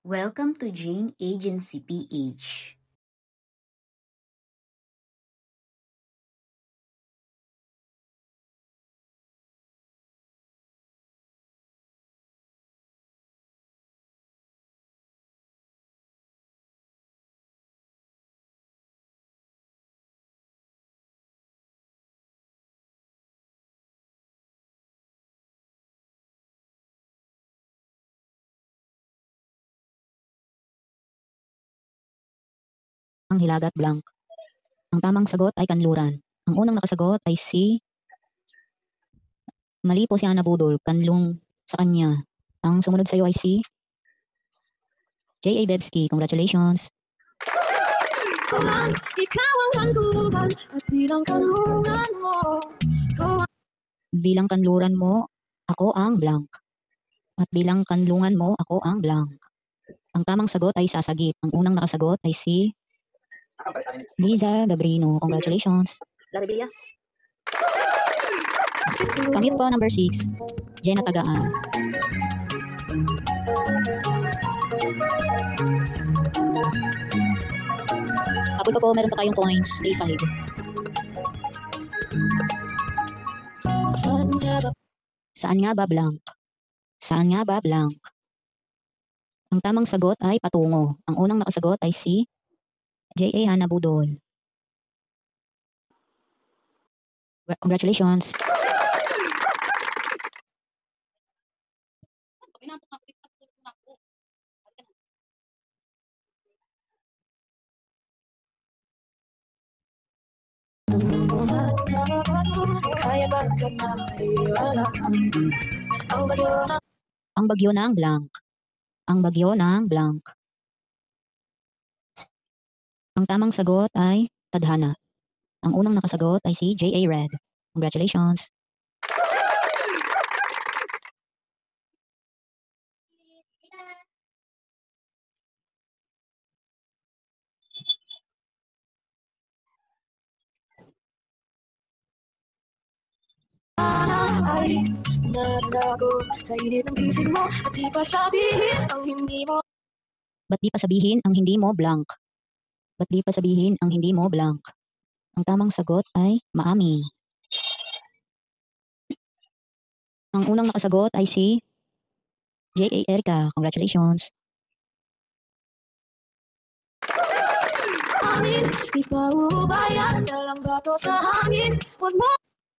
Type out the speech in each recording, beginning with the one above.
Welcome to Jane Agency PH. Ang hilagat blank. Ang tamang sagot ay kanluran. Ang unang nakasagot ay si mali po si Ana Budol, kanlung sa kanya. Ang sumunod sa iyo ay si J.A. Bebski. Congratulations. Ikaw ang kandugan at bilang kanlungan mo. Bilang kanluran mo, ako ang blank. At bilang kanlungan mo, ako ang blank. Ang tamang sagot ay sasagip. Ang unang nakasagot ay si Liza Gabrino. Congratulations. Pangit po number 6, Jenna Tagaan. Habol pa po, meron pa tayong coins, 3-5. Saan nga ba blank? Saan nga ba blank? Ang tamang sagot ay patungo. Ang unang nakasagot ay si J.A. Hana Budol. Congratulations. Ang bagyo ng blank. Ang bagyo ng blank. Ang tamang sagot ay tadhana. Ang unang nakasagot ay si J.A. Red. Congratulations. Ay naglago sa init ng isip mo at di pa sabihin ang hindi mo. Ba't di pa sabihin ang hindi mo blank? Ba't di pa sabihin ang hindi mo blank? Ang tamang sagot ay maamin. Ang unang nakasagot ay si J.A. Erica. Congratulations. Amin, ipaubayan na lang bato sa hangin. Huwag mo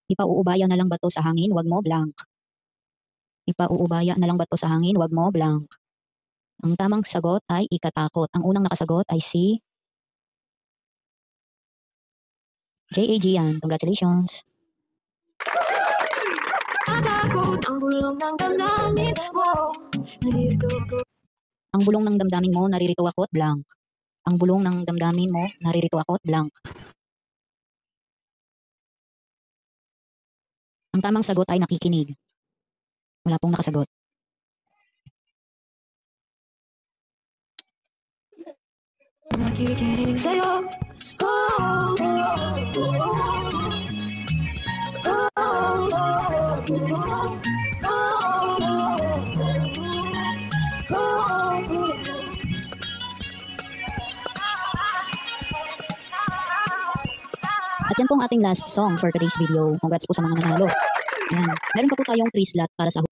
Ipauubaya na lang bato sa hangin, wag mo blank. Ipauubaya na lang bato sa hangin, wag mo blank. Ang tamang sagot ay ikatakot. Ang unang nakasagot ay si J.A. Gian. Congratulations. takot ang bulong ng damdamin mo. Nalilito ako. Ang bulong ng damdamin mo, naririto ako at blank. Ang bulong ng damdamin mo, naririto ako at blank. Ang tamang sagot ay nakikinig. Wala pong nakasagot. Nakikinig sa'yo. At yan po ang ating last song for today's video. Congrats po sa mga nanalo. Ayan. Meron pa po tayong free slot para sa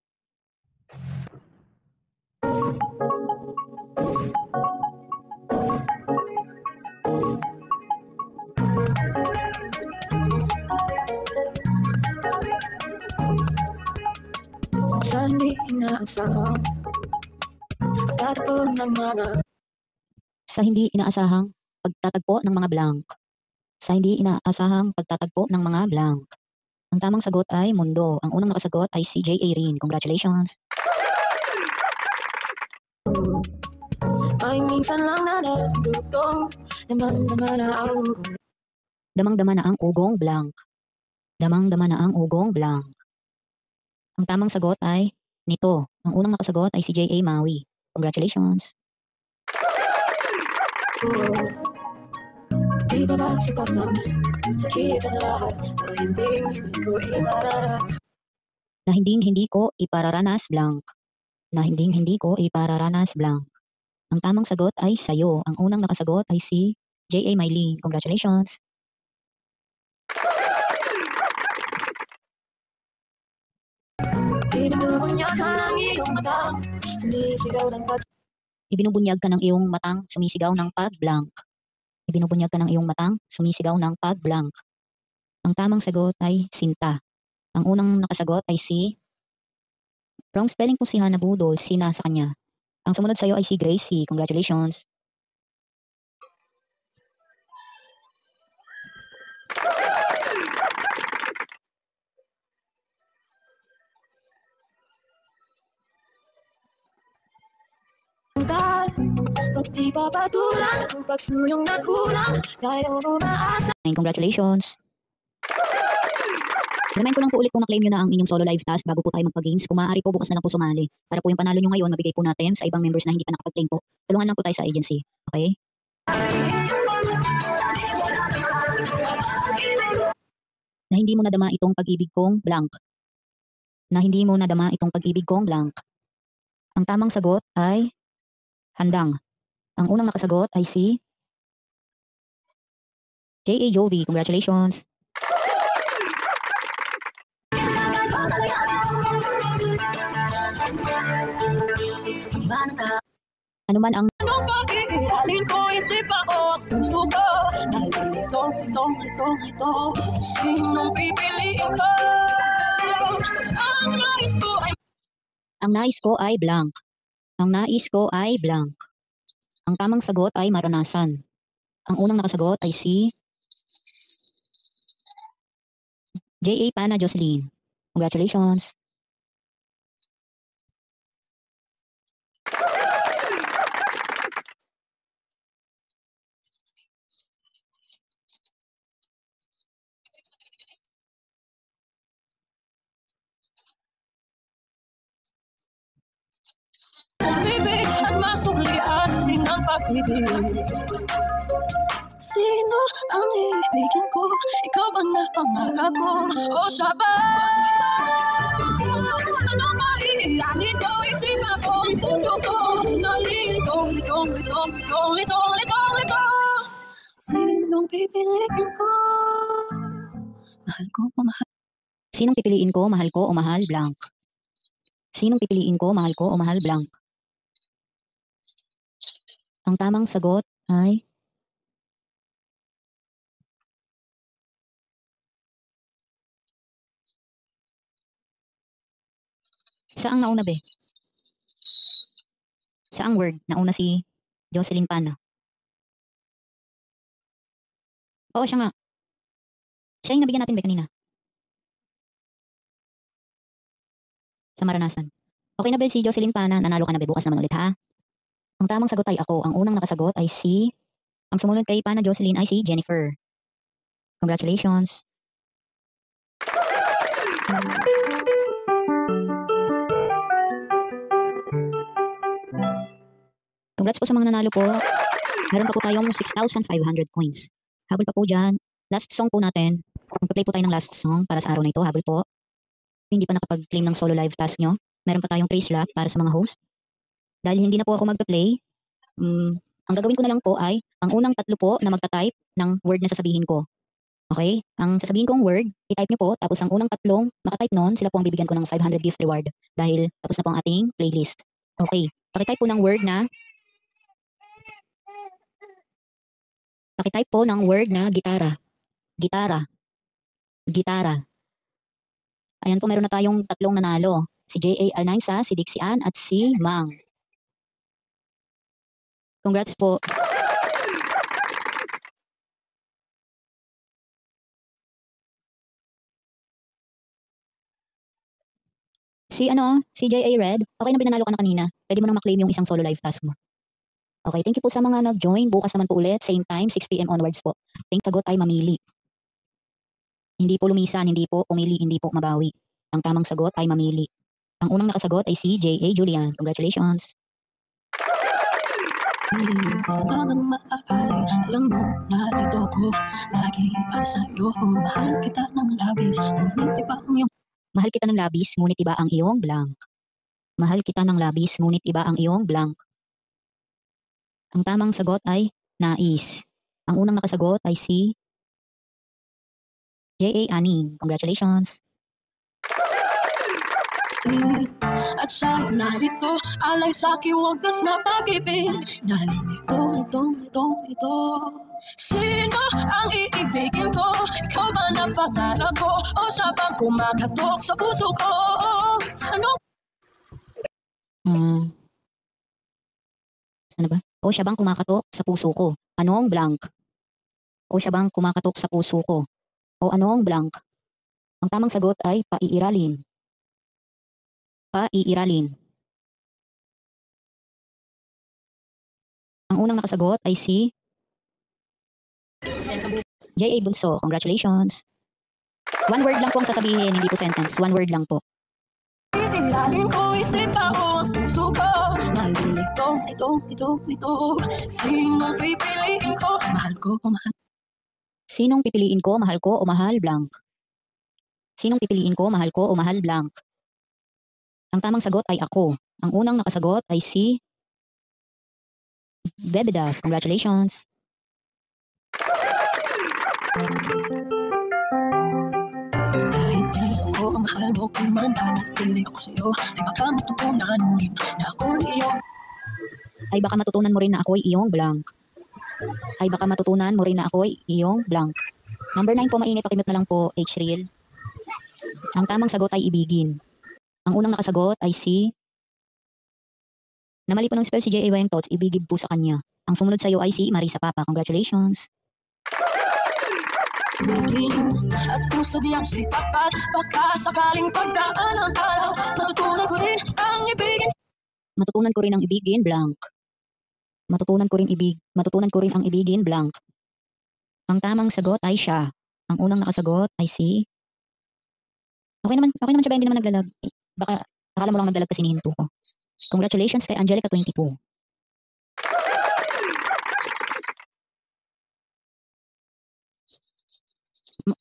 Sa hindi inaasahang tatapon ng mga sa hindi inaasahang pagtatagpo ng mga blank. Sa hindi inaasahang pagtatagpo ng mga blank. Ang tamang sagot ay mundo. Ang unang nakasagot ay si J.A. Rin. Congratulations. ay minsan lang nadadutong damang-dama na ang ugong. Damang-dama na ang ugong blank. Damang-dama na ang ugong blank. Ang tamang sagot ay nito. Ang unang nakasagot ay si J.A. Maui. Congratulations. Di ba ba sapat naman sakit ang lahat pero hindi ko ipararanas. Na hindi ko ipararanas blank. Na hindi ko ipararanas blank. Ang tamang sagot ay sayo. Ang unang nakasagot ay si J.A. Mylene. Congratulations. Binubunyag ka ng iyong mata, sumisigaw ng Ibinubunyag ka ng iyong matang, sumisigaw ng pag-blank. Ibinubunyag ka ng iyong matang, sumisigaw ng pag-blank. Ang tamang sagot ay sinta. Ang unang nakasagot ay si... Wrong spelling po si Hannah Budol, sina sa kanya. Ang sumunod sa'yo ay si Gracie. Congratulations. Pag di papatulan ang pagsuyong nakulang, tayo umaasa. Congratulations. Remind ko lang po ulit kung na-claim nyo na ang inyong solo live task bago po tayo magpa-games. Kung maaari po bukas na lang po sumali. Para po yung panalo nyo ngayon, mabigay po natin sa ibang members na hindi pa nakapag-claim po. Tulungan lang po tayo sa agency. Okay? Na hindi mo nadama itong pag-ibig kong blank. Na hindi mo nadama itong pag-ibig kong blank. Ang tamang sagot ay handang. Ang unang nakasagot ay si J.A. Jovi. Congratulations. Ano man ang Anong pagkikihalin ko, isip ako at puso ko. Ito, sinong pipiliin ko? Ang nais ko ay blank. Ang nais ko ay blank. Ang tamang sagot ay maranasan. Ang unang nakasagot ay si J.A. Pana Jocelyn. Congratulations. bibig at masuklian din ang pag-ibig. Sino ang ibigin ko? Ikaw bang napangarap ko? O siya ba? Anong mahihiyanin ko? Isip ako ang puso ko. Nalilitong. Sinong pipiliin ko? Mahal ko o mahal? Sinong pipiliin ko? Mahal ko o mahal blank? Sinong pipiliin ko? Mahal ko o mahal blank? Ang tamang sagot ay saang nauna be? Saang word? Nauna si Jocelyn Pana. Oo, siya nga. Siya yung nabigyan natin be kanina. Sa maranasan. Okay na be si Jocelyn Pana, nanalo ka na be, bukas naman ulit ha. Ang tamang sagot ay ako. Ang unang nakasagot ay si... Ang sumunod kay Pana Jocelyn ay si Jennifer. Congratulations. Congrats po sa mga nanalo po. Meron pa po tayong 6,500 coins. Habol pa po dyan. Last song po natin. Magpa-play po tayo ng last song para sa araw na ito. Habol po. Hindi pa nakapag-claim ng solo live task nyo. Meron pa tayong praise slot para sa mga host. Dahil hindi na po ako magpa-play, ang gagawin ko na lang po ay ang unang tatlo po na magta-type ng word na sasabihin ko. Okay? Ang sasabihin kong word, i-type nyo po, tapos ang unang tatlong makatype nun, sila po ang bibigyan ko ng 500 gift reward dahil tapos na po ang ating playlist. Okay. Pakitype po ng word na gitara. Gitara. Ayan po, meron na tayong tatlong nanalo. Si J.A. Alnaisa, si Dixie Ann, at si Mang. Congrats po. Si J.A. Red, okay na binanalo ka na kanina. Pwede mo na maklaim yung isang solo live task mo. Okay, thank you po sa mga nag-join. Bukas naman po ulit, same time, 6 p.m. onwards po. Thank sagot ay mamili. Hindi po lumisan, hindi po pumili, hindi po mabawi. Ang tamang sagot ay mamili. Ang unang nakasagot ay si J.A. Julian. Congratulations. Sa tamang maaari, alam mo, narito ko lagi para sa'yo. Mahal kita ng labis, ngunit iba ang iyong... Mahal kita ng labis, ngunit iba ang iyong blank. Mahal kita ng labis, ngunit iba ang iyong blank. Ang tamang sagot ay nais. Ang unang nakasagot ay si J.A. Aning. Congratulations. At siya narito, alay sa kiwagas na pag-ibig. Ito. Sino ang iibigin ko? Ikaw ba na pangarap ko? O siya bang kumakatok sa puso ko? Ano? Ano ba? O siya bang kumakatok sa puso ko? Anong blank? O siya bang kumakatok sa puso ko? O anong blank? Ang tamang sagot ay paiiralin. Paiiralin. Ang unang nakasagot ay si J.A. Bunso. Congratulations. One word lang po ang sasabihin, hindi po sentence. One word lang po. Titinglalin ko, isip tao ang puso ko. Malilito, ito. Sinong pipiliin ko? Mahal ko o mahal? Sinong pipiliin ko, mahal ko o mahal blank? Sinong pipiliin ko, mahal ko o mahal blank? Ang tamang sagot ay ako. Ang unang nakasagot ay si Bebedaf. Congratulations. Kahit di ako ang mahal mo, kung man nanatili ako sa'yo, ay baka matutunan mo rin na ako'y iyong. Ay baka matutunan mo rin na ako'y iyong blank. Ay baka matutunan mo rin na ako'y iyong blank. Number 9 po, mainit, pakimute na lang po, H-Reel. Ang tamang sagot ay ibigin. Ang unang nakasagot ay si namali po ng spell si J.A. Wentots, ibigib po sa kanya. Ang sumunod sa iyo ay si Marisa Papa. Congratulations. At kung sadyang siya'y tapat, baka sakaling pagdaan ang araw, matutunan ko rin ang ibigin. Matutunan ko rin ang ibigin blank. Matutunan ko rin ang ibigin blank. Ang tamang sagot ay siya. Ang unang nakasagot ay si Okay naman siya ba, hindi naman naglalag. Baka akala mo lang naglalag kasi nihinto ko. Congratulations kay Angelica 22.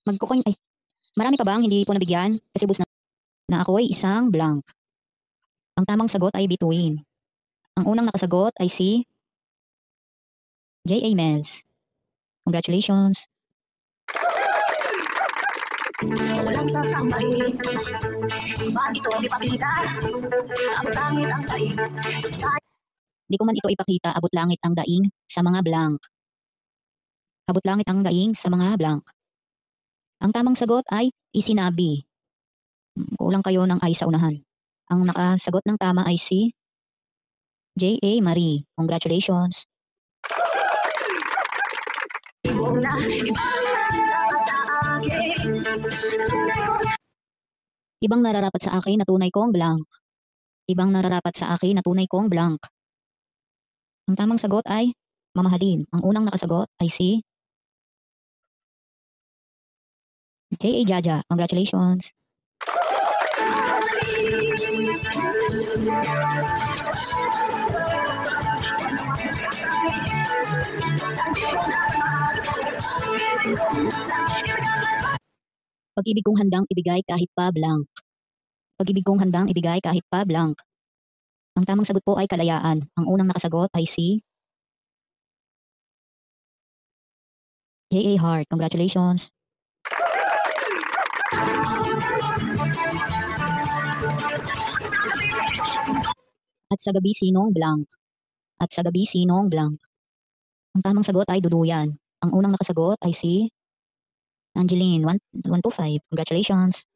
Magkukoin ay marami pa bang hindi po nabigyan? Kasi bus na ako ay isang blank. Ang tamang sagot ay bituin. Ang unang nakasagot ay si J.A. Mels. Congratulations. Walang sasambahin, bakit ito ipakita? Ang langit ang taing, Di ko man ito ipakita, abot langit ang daing sa mga blank. Abot langit ang daing sa mga blank. Ang tamang sagot ay isinabi. Kulang kayo ng ay sa unahan. Ang nakasagot ng tama ay si J.A. Marie. Congratulations. Ibang nararapat sa akin na tunay kong blank. Ibang nararapat sa akin na tunay kong blank. Ang tamang sagot ay mamahalin. Ang unang nakasagot ay si J.A. Jaja. Congratulations. Pag-ibig kong handang ibigay kahit pa blank. Pag-ibig kong handang ibigay kahit pa blank. Ang tamang sagot po ay kalayaan. Ang unang nakasagot ay si J.A. Hart. Congratulations. At sa gabi sinong blank. At sa gabi sinong blank. Ang tamang sagot ay duduyan. Ang unang nakasagot ay si Angeline 125. Congratulations.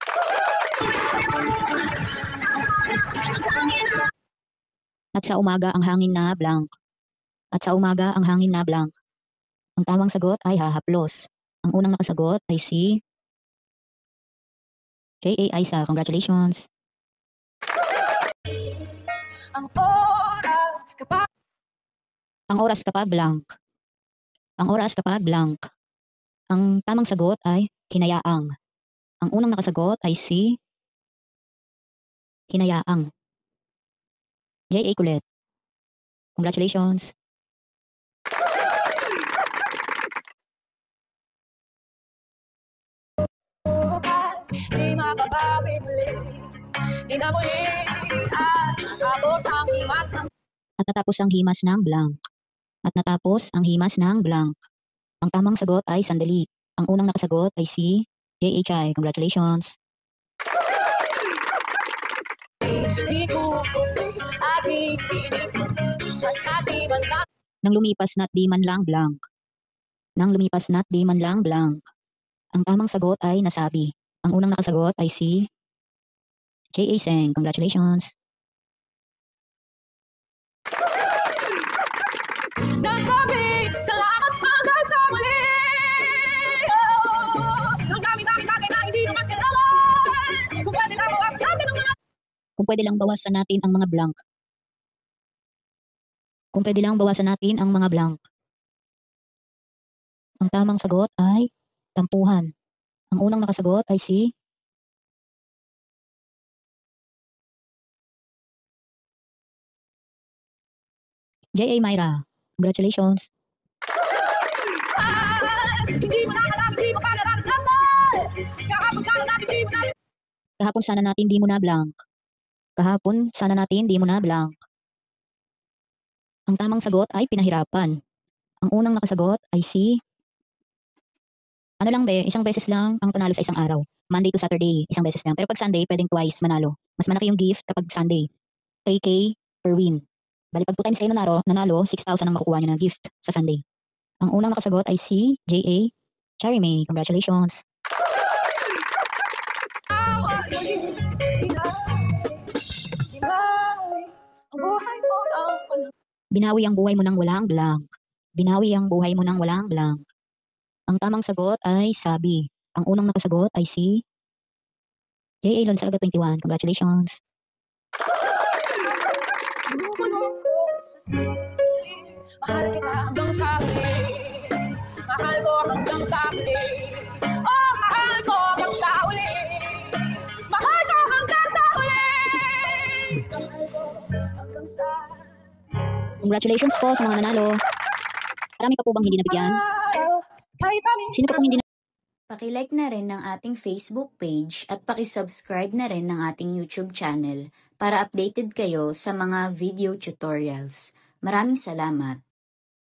At sa umaga ang hangin na blank. At sa umaga ang hangin na blank. Ang tamang sagot ay hahaplos. Ang unang nakasagot ay si J.A. Isa. Congratulations. Ang oras kapag blank. Ang oras kapag blank. Ang tamang sagot ay hinayaang. Ang unang nakasagot ay si hinayaang. J.A. Kulet. Congratulations. Di mababawi muli, di na muli, at natapos ang himas ng At natapos ang himas ng blank. at natapos ang himas ng blank. Ang tamang sagot ay sandali. Ang unang nakasagot ay si JHI. Congratulations! Di ko aking pinig, basta di man lang. Nang lumipas na't di man lang blank. Nang lumipas na't di man lang blank. Ang tamang sagot ay nasabi. Ang unang nakasagot ay si J.A. Seng. Congratulations! Nasabi, salamat hanggang sa muli. Ang dami-dami bagay na hindi naman kailangan. Kung pwede lang bawasan natin ang mga... Kung pwede lang bawasan natin ang mga blank. Kung pwede lang bawasan natin ang mga blank. Ang tamang sagot ay tampuhan. Ang unang nakasagot ay si J.A. Myra. Congratulations! Hindi mo nakalaman, hindi mo pa nararamdaman. Kahapon sana natin, di mo namin... Kahapon sana natin di mo na blank. Kahapon sana natin di mo na blank. Ang tamang sagot ay pinahirapan. Ang unang nakasagot ay si... Ano lang be, isang beses lang ang panalo sa isang araw. Monday to Saturday, isang beses lang. Pero pag Sunday, pwedeng twice manalo. Mas malaki yung gift kapag Sunday. 3K per win. Bali pag 2 times kayo nanalo 6,000 ang makukuha nyo ng gift sa Sunday. Ang unang nakasagot ay si J.A. Cherry May. Congratulations! Ang buhay mo lang pala. Binawi ang buhay mo nang walang blank. Binawi ang buhay mo nang walang blank. Ang tamang sagot ay sabi. Ang unang nakasagot ay si J.A. Lonzaga 21. Congratulations! Bumulong ko sa sili. Mahal kita hanggang sa huli. Mahal ko hanggang sa huli. Oh, mahal ko hanggang sa huli. Mahal ko hanggang sa huli. Mahal ko hanggang sa Congratulations po sa mga nanalo. Marami pa po bang hindi nabigyan? kahit amin. Sino pa pong hindi Paki-like na rin ng ating Facebook page at paki-subscribe na rin ng ating YouTube channel para updated kayo sa mga video tutorials. Maraming salamat!